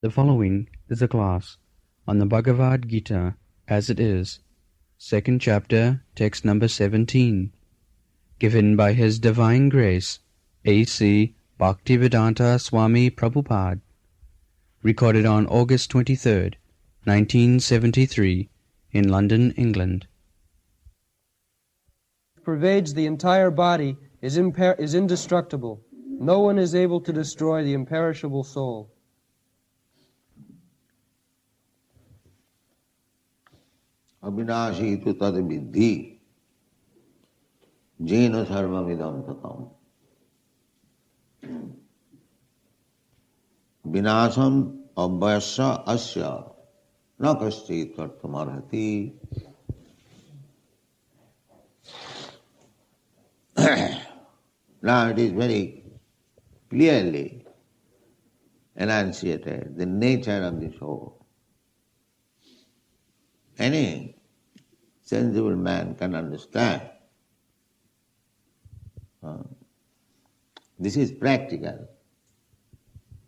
The following is a class on the Bhagavad Gita as it is, second chapter, text number 17, given by His Divine Grace, A.C. Bhaktivedanta Swami Prabhupada, recorded on August 23rd, 1973, in London, England. Pervades the entire body is indestructible. No one is able to destroy the imperishable soul. Abhinashi tu tad vidhi jena sarvamidam tatam. Vinasam abhyasya asya na kaschit kartumarhati. Now it is very clearly enunciated the nature of the soul. Any sensible man can understand. This is practical.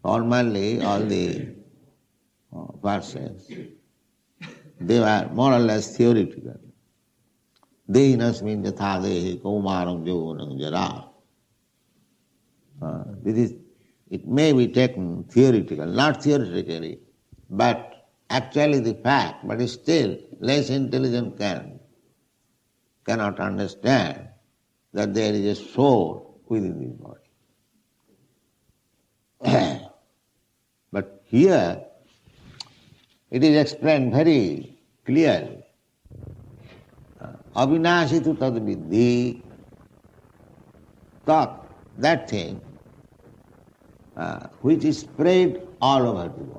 Normally, all the verses, they were more or less theoretical. Dehinasmin yatha dehi kaumaram yauvanam jara. It may be taken theoretical, not theoretically, but actually the fact, but still less intelligent cannot understand that there is a soul within the body. But here it is explained very clearly. Avinashi tu tad vidhi, that thing which is spread all over the body.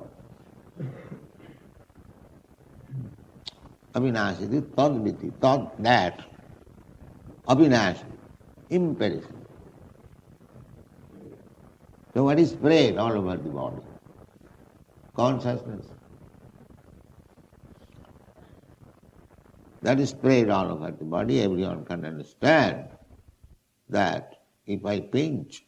Avinashi, tad vidhi, tad that, avinashi, imperishable. So what is spread all over the body? Consciousness. That is spread all over the body. Everyone can understand that if I pinch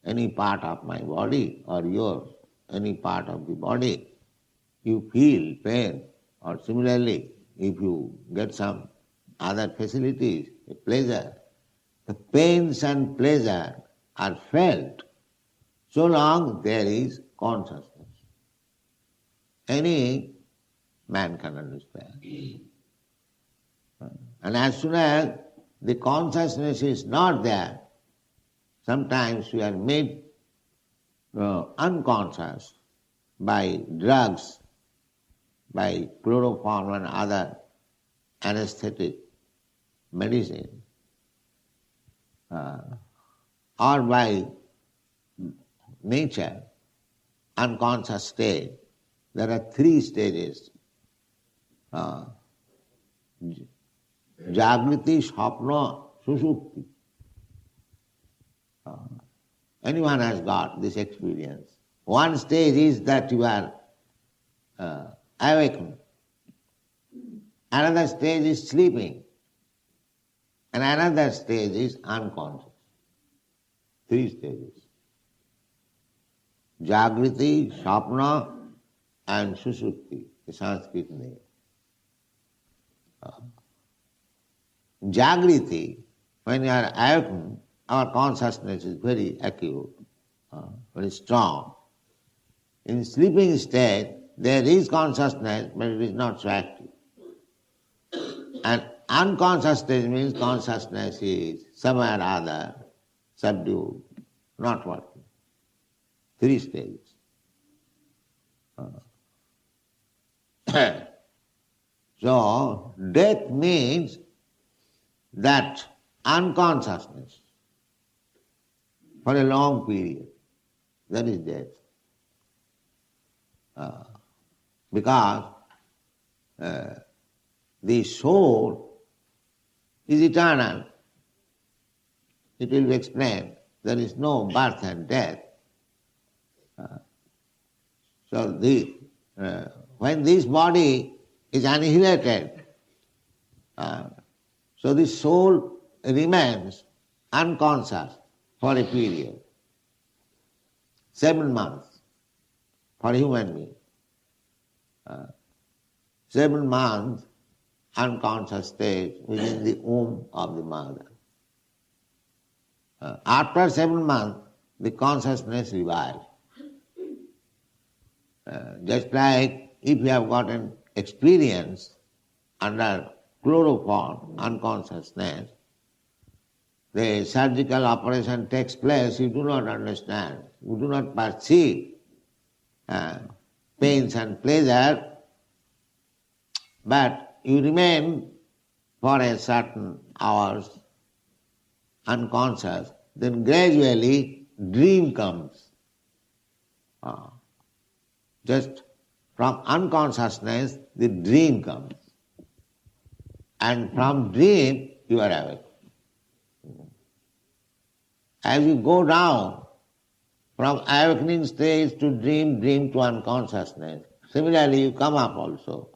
any part of my body or yours, any part of the body, you feel pain. Or similarly, if you get some other facilities, a pleasure, the pains and pleasure are felt so long there is consciousness. Any man can understand. And as soon as the consciousness is not there, sometimes we are made unconscious by drugs, by chloroform and other anesthetic medicine, or by nature, unconscious state. There are three stages. Jagriti, Swapna, Susupti. Anyone has got this experience. One stage is that you are awakened. Another stage is sleeping. And another stage is unconscious. Three stages. Jagriti, Swapna and Susupti, the Sanskrit name. Jagriti, when you are awakened, our consciousness is very acute, very strong. In sleeping state, there is consciousness, but it is not so active. And unconscious state means consciousness is somewhere or other subdued, not working. Three stages. So, death means that unconsciousness for a long period. That is death. Because the soul is eternal. It will be explained. There is no birth and death. So when this body is annihilated, so the soul remains unconscious for a period. 7 months for a human being. 7 months unconscious state within the womb of the mother. After 7 months, the consciousness revives. Just like if you have got an experience under chloroform, unconsciousness, the surgical operation takes place, you do not understand, you do not perceive pains and pleasure, but you remain for a certain hours unconscious, then gradually dream comes. Just from unconsciousness, the dream comes. And from dream, you are awake. As you go down from awakening stage to dream, dream to unconsciousness, similarly you come up also.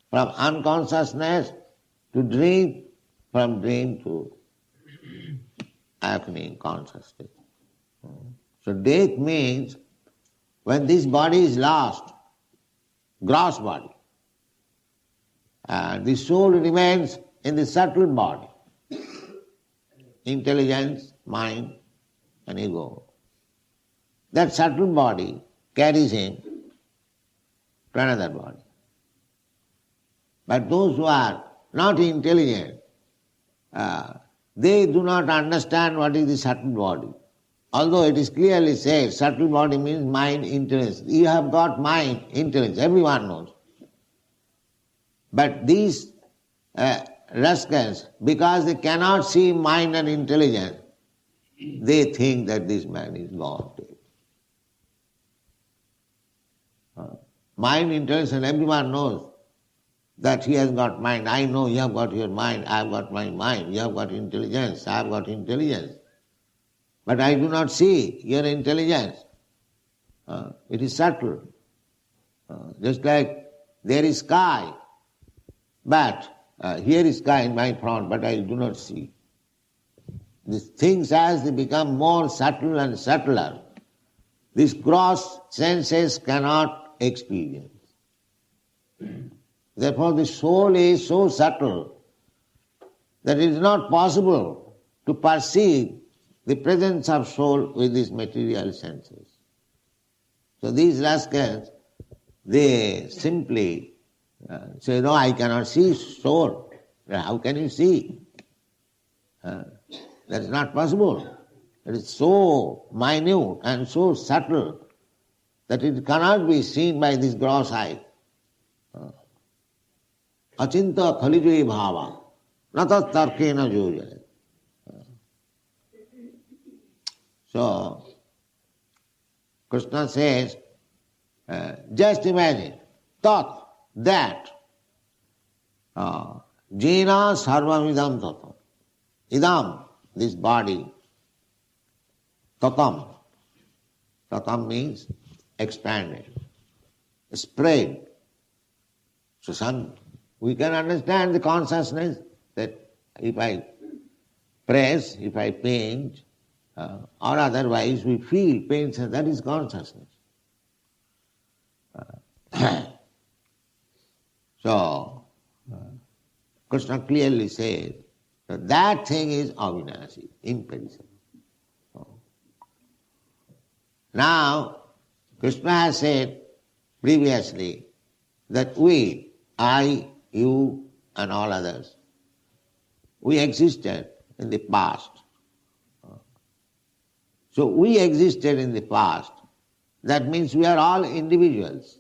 From unconsciousness to dream, from dream to awakening consciousness. So death means when this body is lost, gross body, the soul remains in the subtle body, intelligence, mind and ego. That subtle body carries him to another body. But those who are not intelligent, they do not understand what is the subtle body. Although it is clearly said, subtle body means mind, intelligence. You have got mind, intelligence, everyone knows. But these rascals, because they cannot see mind and intelligence, they think that this man is gone. Mind, intelligence, and everyone knows that he has got mind. I know you have got your mind, I have got my mind. You have got intelligence, I have got intelligence. But I do not see your intelligence. It is subtle. Just like there is sky, but here is sky in my front, but I do not see. These things as they become more subtle and subtler, these gross senses cannot experience. Therefore the soul is so subtle that it is not possible to perceive the presence of soul with these material senses. So these rascals, they simply say, no, I cannot see soul. How can you see? That is not possible. It is so minute and so subtle that it cannot be seen by this gross eye. Achinta khalijai bhava, nata tarkena jojaya. So, Krishna says, just imagine, thought that jena sarvamidam tatam. Idam, this body, tatam. Tatam means expanded, spread. So we can understand the consciousness that if I press, if I pinch, or otherwise we feel pain, that is consciousness. So, Krishna clearly says that thing is avinashi, imperishable. Now, Krishna has said previously that we, I, you and all others, we existed in the past. So we existed in the past. That means we are all individuals.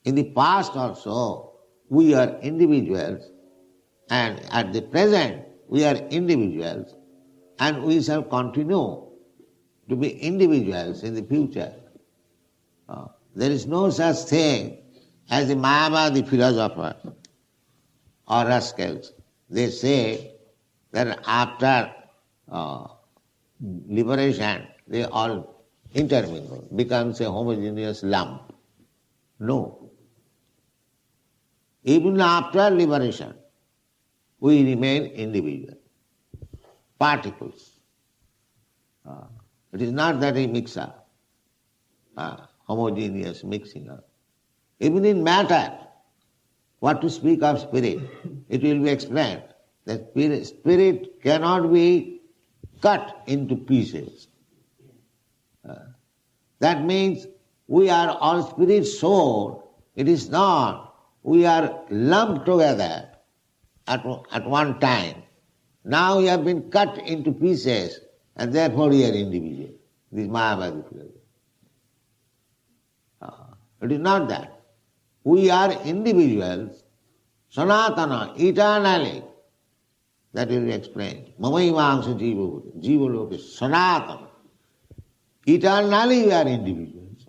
In the past also, we are individuals, and at the present, we are individuals, and we shall continue to be individuals in the future. There is no such thing as the Mayavadi philosopher or rascals. They say that after liberation, they all intermingle, becomes a homogeneous lump. No. Even after liberation, we remain individual, particles. It is not that a mix-up, homogeneous mixing up. Even in matter, what to speak of spirit, it will be explained. That spirit cannot be cut into pieces. That means we are all spirit soul. It is not. We are lumped together at one time. Now we have been cut into pieces and therefore we are individual. This is Mayavadi philosophy. It is not that. We are individuals, sanatana, eternally. That will be explained. Mamaivangsha jiva, jiva loka, sanatana. Eternally we are individuals.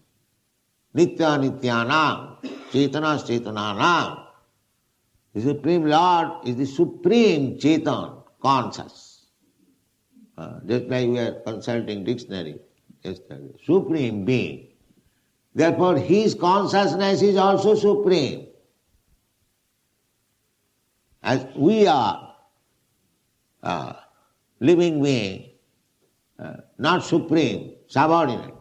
Nitya nityanam, chetana chetananam. The Supreme Lord is the Supreme Chetan, conscious. Just like we are consulting dictionary yesterday. Supreme Being. Therefore His consciousness is also supreme. As we are living being, not supreme, subordinate.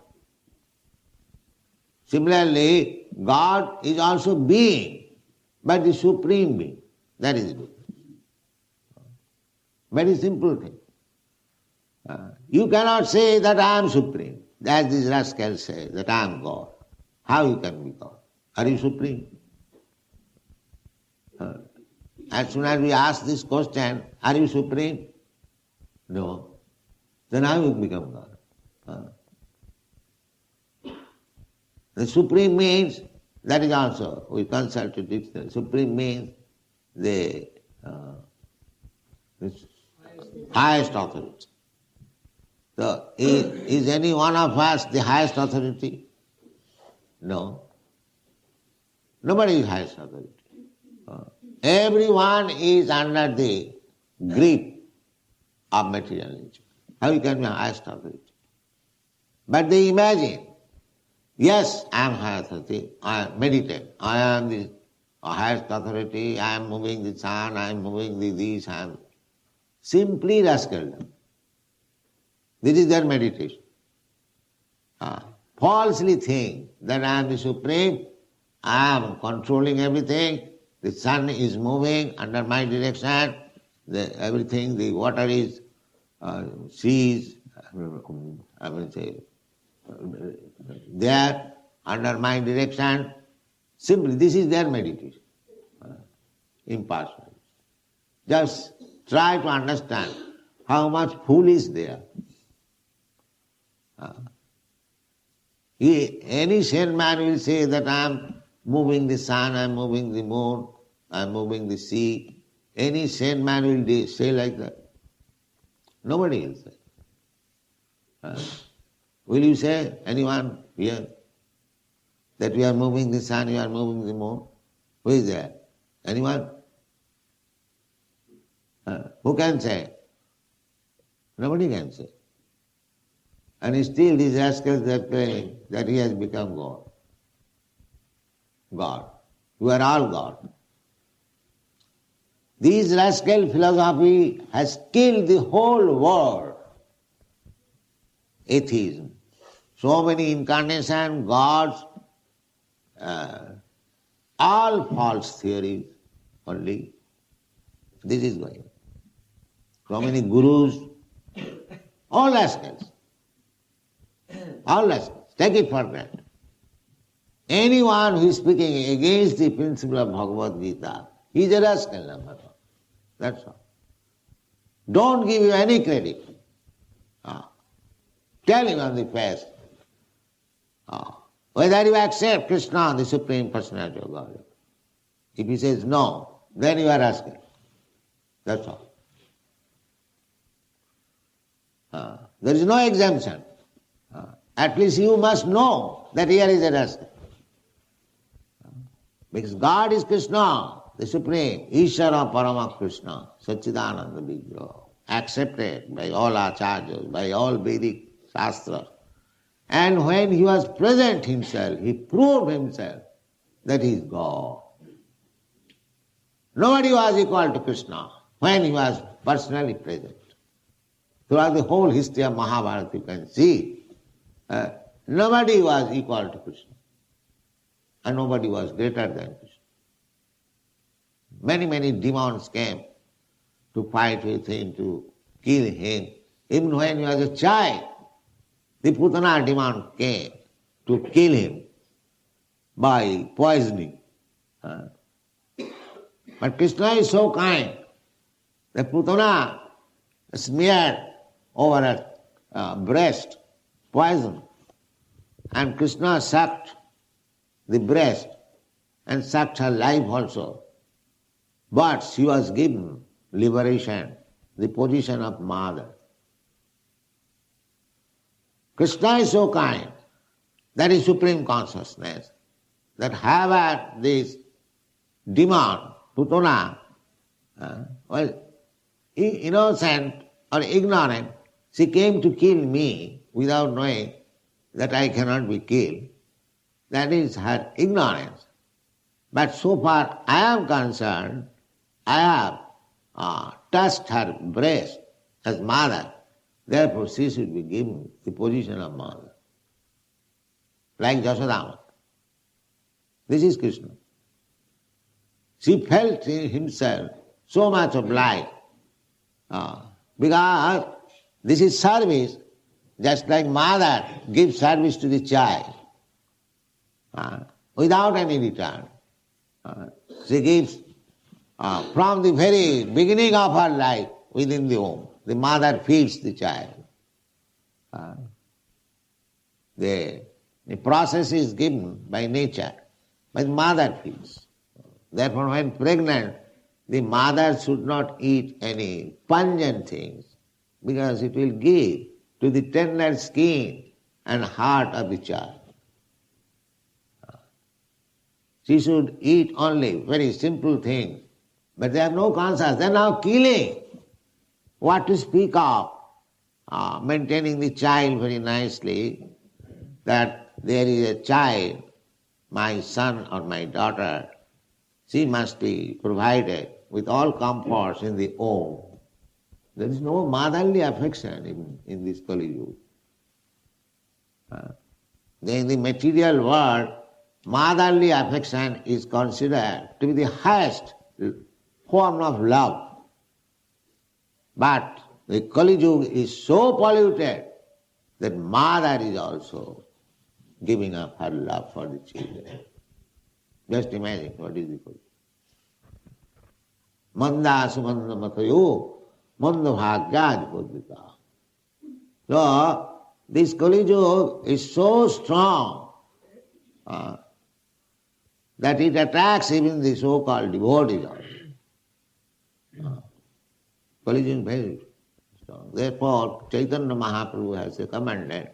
Similarly, God is also being, but the supreme being. That is it. Very simple thing. You cannot say that I am supreme, as these rascals say, that I am God. How you can be God? Are you supreme? As soon as we ask this question, are you supreme? No. Then how you become God? The supreme means, that is also, we consulted dictionary, supreme means the highest authority. So, is any one of us the highest authority? No. Nobody is highest authority. Everyone is under the grip of material nature. How you can be highest authority? But they imagine, yes, I am highest authority, I meditate, I am the highest authority, I am moving the sun, I am moving this, I am simply rascaldom. This is their meditation. Falsely think that I am the supreme, I am controlling everything, the sun is moving under my direction, everything, the water is, seas, I will say, there, under my direction. Simply, this is their meditation. Impartial. Just try to understand how much fool is there. Any sane man will say that I am moving the sun, I am moving the moon, I am moving the sea. Any sane man will say like that. Nobody will say. Will you say, anyone here, that we are moving the sun, you are moving the moon? Who is there? Anyone? Who can say? Nobody can say. And still these rascals are claiming that he has become God. God. You are all God. This rascal philosophy has killed the whole world. Atheism. So many incarnations, gods, all false theories only. This is going on. So many gurus, all rascals. All rascals. Take it for granted. Anyone who is speaking against the principle of Bhagavad Gita, he is a rascal, number one. That's all. Don't give you any credit. Tell him on the face. Whether you accept Krishna, the Supreme Personality of God. If he says no, then you are rascal. That's all. There is no exemption. At least you must know that here is a rascal. Because God is Krishna, the Supreme, Ishara Parama Krishna, Satchidananda Vigraha, accepted by all acharyas, by all Vedic Shastras. And when he was present himself, he proved himself that he is God. Nobody was equal to Krishna when he was personally present. Throughout the whole history of Mahabharata you can see, nobody was equal to Krishna. and nobody was greater than Krishna. Many, many demons came to fight with him, to kill him. Even when he was a child, the Putana demon came to kill him by poisoning. But Krishna is so kind. The Putana smeared over her breast poison, and Krishna sucked the breast and sucked her life also. But she was given liberation, the position of mother. Krishna is so kind, that is supreme consciousness, that however this demon, Putana, was innocent or ignorant, she came to kill me without knowing that I cannot be killed. That is her ignorance. But so far I am concerned, I have touched her breast as mother, therefore she should be given the position of mother. Like Jasodama. This is Krishna. She felt in himself so much of light, because this is service, just like mother gives service to the child without any return. She gives from the very beginning of her life within the womb. The mother feeds the child. The process is given by nature, but the mother feeds. Therefore, when pregnant, the mother should not eat any pungent things, because it will give to the tender skin and heart of the child. She should eat only very simple things, but they have no conscience. They are now killing. What to speak of maintaining the child very nicely, that there is a child, my son or my daughter, she must be provided with all comforts in the home. There is no motherly affection in this Kali Yuga. In the material world, motherly affection is considered to be the highest form of love. But the Kali Yuga is so polluted that mother is also giving up her love for the children. Just imagine what is the Kali Yuga. Manda sumanda matayo, manda bhagyaj bodhita. So, this Kali Yuga is so strong that it attracts even the so-called devotees also. Kali Yuga is very strong. Therefore, Chaitanya Mahaprabhu has recommended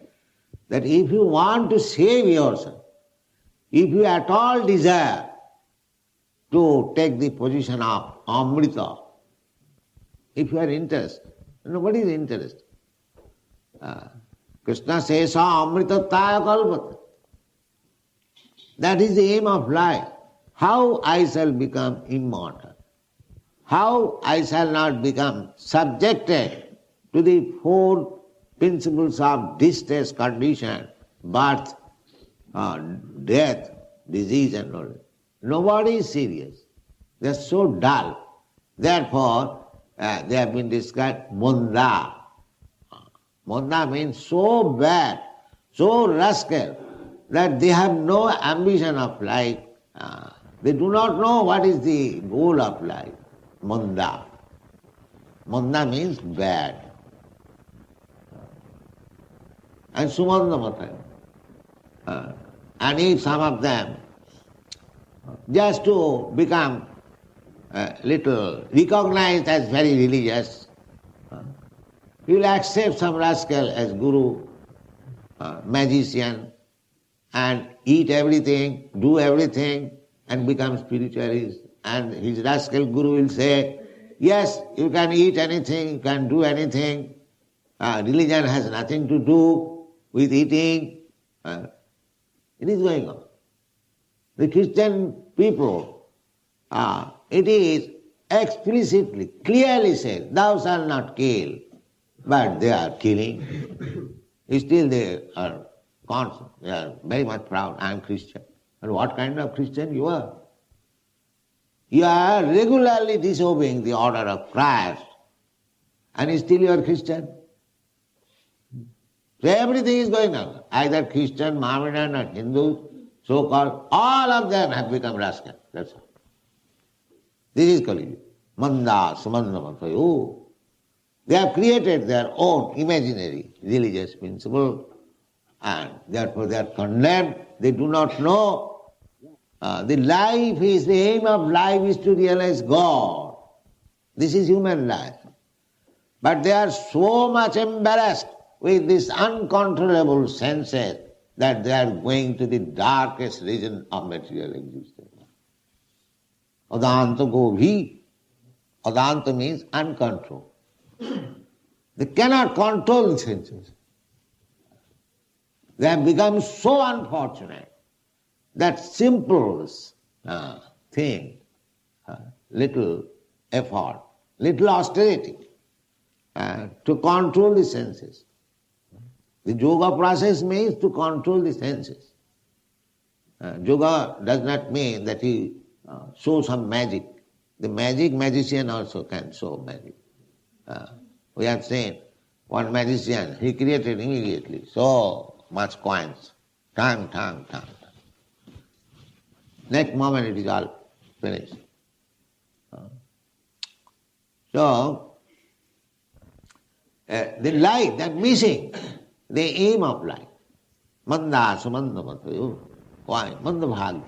that if you want to save yourself, if you at all desire to take the position of Amrita, if you are interested, nobody is interested. Krishna says, Amrita taya kalpata. That is the aim of life. How I shall become immortal? How I shall not become subjected to the four principles of distress, condition, birth, death, disease and all. Nobody is serious. They are so dull. Therefore, they have been described munda. Munda means so bad, so rascal, that they have no ambition of life. They do not know what is the goal of life. Munda. Munda means bad. And sumanda mata. And if some of them, just to become little recognized as very religious, he will accept some rascal as guru, magician, and eat everything, do everything, and become spiritualist. And his rascal guru will say, yes, you can eat anything, you can do anything. Religion has nothing to do with eating. It is going on. The Christian people, it is explicitly, clearly said, thou shalt not kill, but they are killing. Still they are constant, they are very much proud, I am Christian. And what kind of Christian you are? You are regularly disobeying the order of Christ, and still you are Christian. So everything is going on. Either Christian, Mohammedan or Hindu, so-called, all of them have become rascals. That's all. This is Kali. Manda sumanda matayo. They have created their own imaginary religious principle, and therefore they are condemned. They do not know the aim of life is to realize God. This is human life. But they are so much embarrassed with these uncontrollable senses that they are going to the darkest region of material existence. Adanta govhi. Adanta means uncontrolled. They cannot control the senses. They have become so unfortunate that simple thing, little effort, little austerity to control the senses. The yoga process means to control the senses. Yoga does not mean that he shows some magic. The magician also can show magic. We have seen one magician, he created immediately so much coins. Tang. Next moment it is all finished. So, the life, that missing, the aim of life. Manda sumanda matayo. Why? Manda bhagya.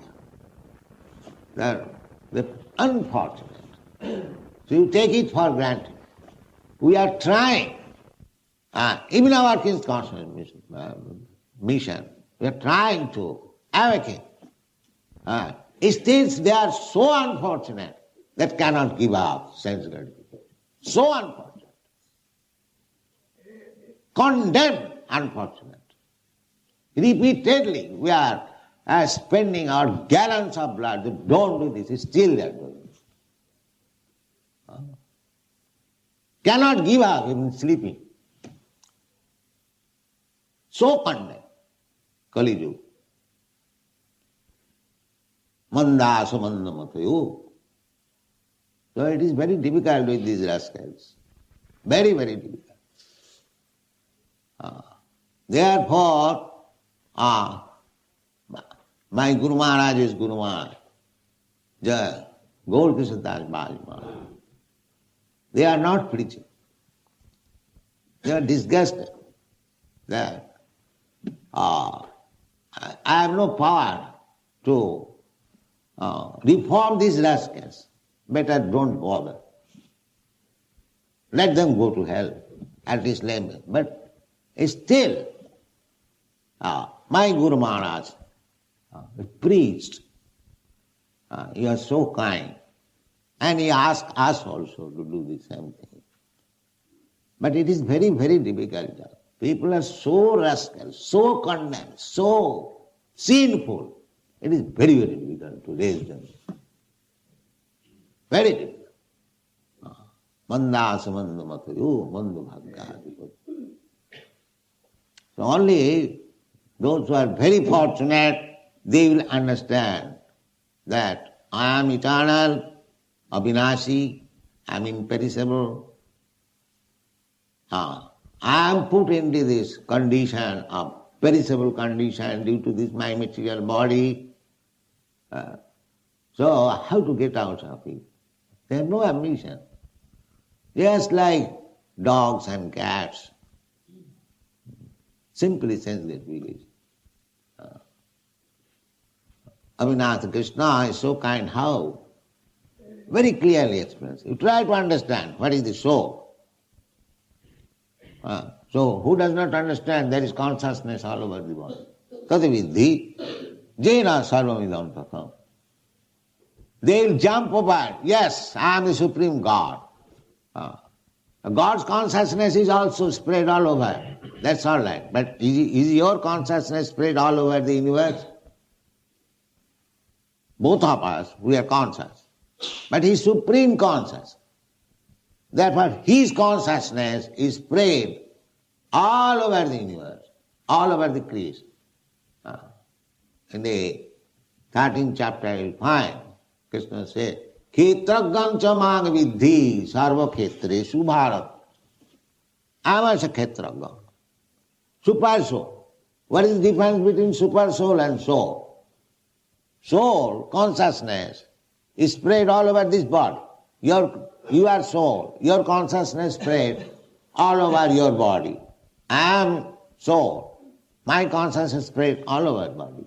The unfortunate. So you take it for granted. We are trying, even our King's Consciousness mission, we are trying to awaken. Still they are so unfortunate that cannot give up sense gratification. So unfortunate. Condemned unfortunate. Repeatedly we are spending our gallons of blood. Don't do this. Still they are doing it. Cannot give up even sleeping. So condemned. Kali Yuga. Manda samanda matayo. So it is very difficult with these rascals. Very, very difficult. Therefore, my Guru Maharaj is Guru Maharaj. Gaur Krishna Das Maharaj. They are not preaching. They are disgusted that I have no power to reform these rascals. Better don't bother. Let them go to hell, at least let them. But still, my Guru Maharaj preached. He was so kind. And he asked us also to do the same thing. But it is very, very difficult. People are so rascal, so condemned, so sinful. It is very, very difficult to raise them. Very difficult. Manda samanda matayo, manda bhagya. So only those who are very fortunate, they will understand that I am eternal, Abhinashi, I am imperishable. I am put into this condition of perishable condition due to this my material body. So how to get out of it? They have no ambition. Just like dogs and cats. Simply sense gratification. Abhinata Krishna is so kind. How? Very clearly explains. You try to understand what is the soul. So who does not understand there is consciousness all over the world? Tatavidhi jena sarvamidam tatham. They will jump over. Yes, I am the Supreme God. God's consciousness is also spread all over. That's all right. But is your consciousness spread all over the universe? Both of us, we are conscious. But he is supreme conscious. Therefore, his consciousness is spread all over the universe, all over the creation. In the 13th chapter you will find, Krishna says, Khetragang cha mang vidhi sarva khetreshu bharat. I am also Khetragang. Super soul. What is the difference between super soul and soul? Soul, consciousness, is spread all over this body. You are soul. Your consciousness spread all over your body. I am soul. My consciousness spread all over body.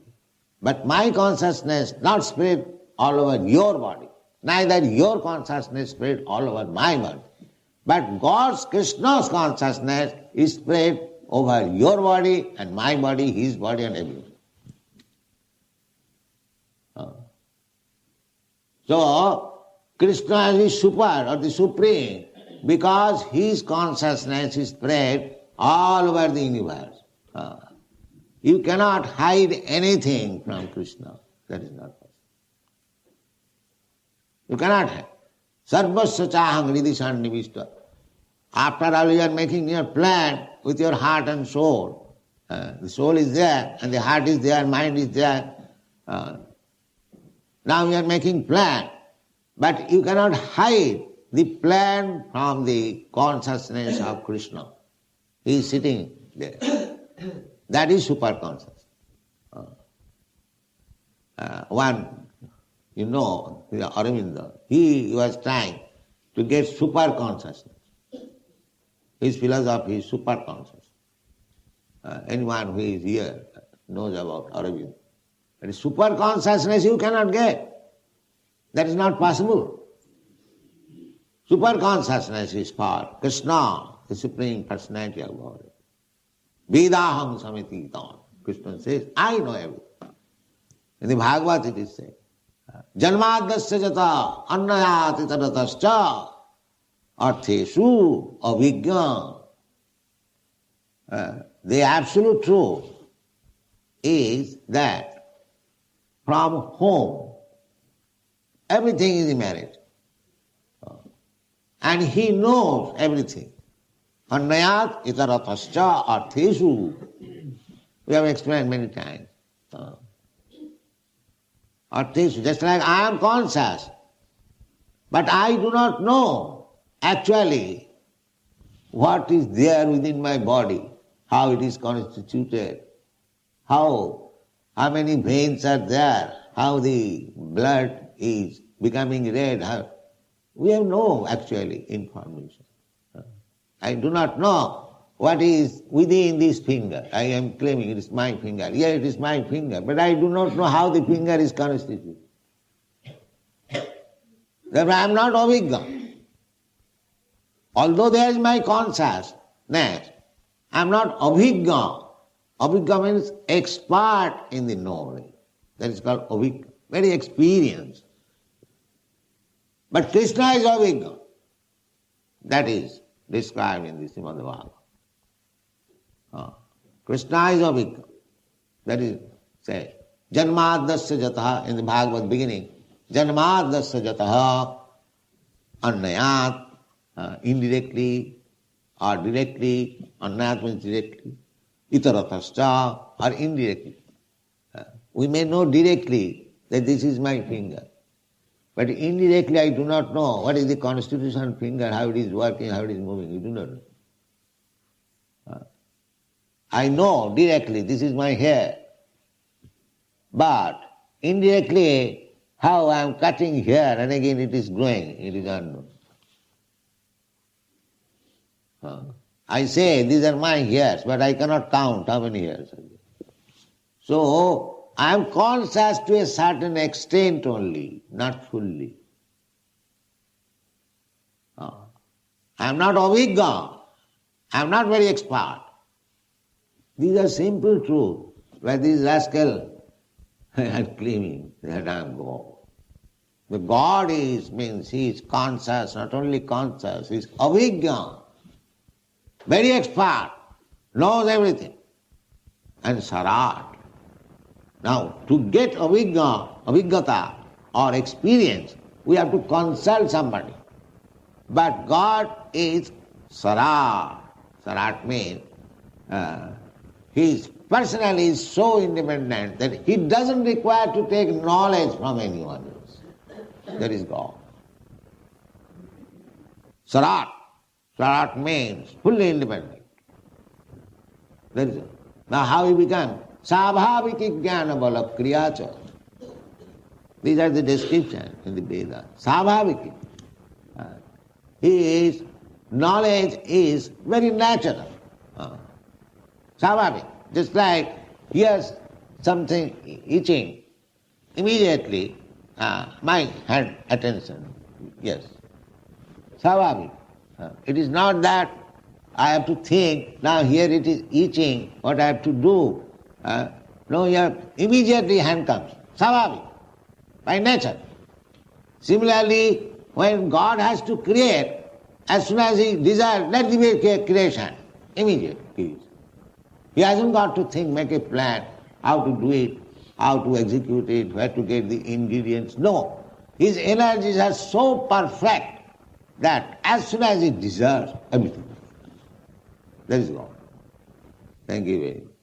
But my consciousness not spread all over your body. Neither your consciousness spread all over my body. But God's, Krishna's consciousness is spread over your body and my body, his body and everything. So, Krishna is super or the supreme because his consciousness is spread all over the universe. You cannot hide anything from Krishna. That is not possible. You cannot hide. Sarvasya chaham hridhi sannivishta. After all, you are making your plan with your heart and soul. The soul is there, and the heart is there, mind is there. Now you are making plan, but you cannot hide the plan from the consciousness of Krishna. He is sitting there. That is super consciousness. One, Aurobindo, he was trying to get super consciousness. His philosophy is super consciousness. Anyone who is here knows about Aurobindo. But super consciousness you cannot get. That is not possible. Super consciousness is for Krishna, the Supreme Personality of God. Vedaham samititam. Krishna says, I know everything. In the Bhagavad it is said, Janmadasya jata annayati tadatascha artheshu avijñā. The absolute truth is that from whom everything is emerged. And he knows everything. Annayat itaratascha artheshu. We have explained many times. Artheshu, just like I am conscious, but I do not know actually what is there within my body, how it is constituted, how many veins are there, how the blood is becoming red. We have no actually information. I do not know what is within this finger. I am claiming it is my finger. Yeah, it is my finger, but I do not know how the finger is constituted. Therefore I am not avijñā. Although there is my consciousness, I am not avijñā. Avijñā means expert in the knowledge. That is called avijñā, very experienced. But Krishna is avijñā. That is described in the Srimad Bhagavatam. Krishna is avijñā. That is said. Janmadasya jataha in the Bhagavad beginning. Janmadasya jataha annayat, indirectly or directly. Annayat means directly. Itaratascha or indirectly. We may know directly that this is my finger. But indirectly I do not know what is the constitution of finger, how it is working, how it is moving. You do not know. I know directly this is my hair. But indirectly how I am cutting hair and again it is growing, it is unknown. I say these are my hairs, but I cannot count how many hairs are there. So I am conscious to a certain extent only, not fully. I am not avijñā. I am not very expert. These are simple truths, but these rascals are claiming that I am God. The God means he is conscious, not only conscious, he is avijñā, very expert, knows everything, and sarat. Now, to get avijñata or experience, we have to consult somebody. But God is sarat. Sarat means he is personally is so independent that he doesn't require to take knowledge from anyone else. That is God. Sarat. Sarat means fully independent. That is it. Now how he became? Sabhaviki jnana bala kriyacha. These are the descriptions in the Vedas. Sabhaviki. Knowledge is very natural. Sabhavik. Just like here's something itching, immediately my hand attention. Yes. Sabhavik. It is not that I have to think, now here it is itching, what I have to do. No, immediately hand comes. Sabhavik. By nature. Similarly, when God has to create, as soon as he desires, let there be creation. Immediately. He hasn't got to think, make a plan, how to do it, how to execute it, where to get the ingredients. No. His energies are so perfect that as soon as he desires, everything. That is God. Thank you very much.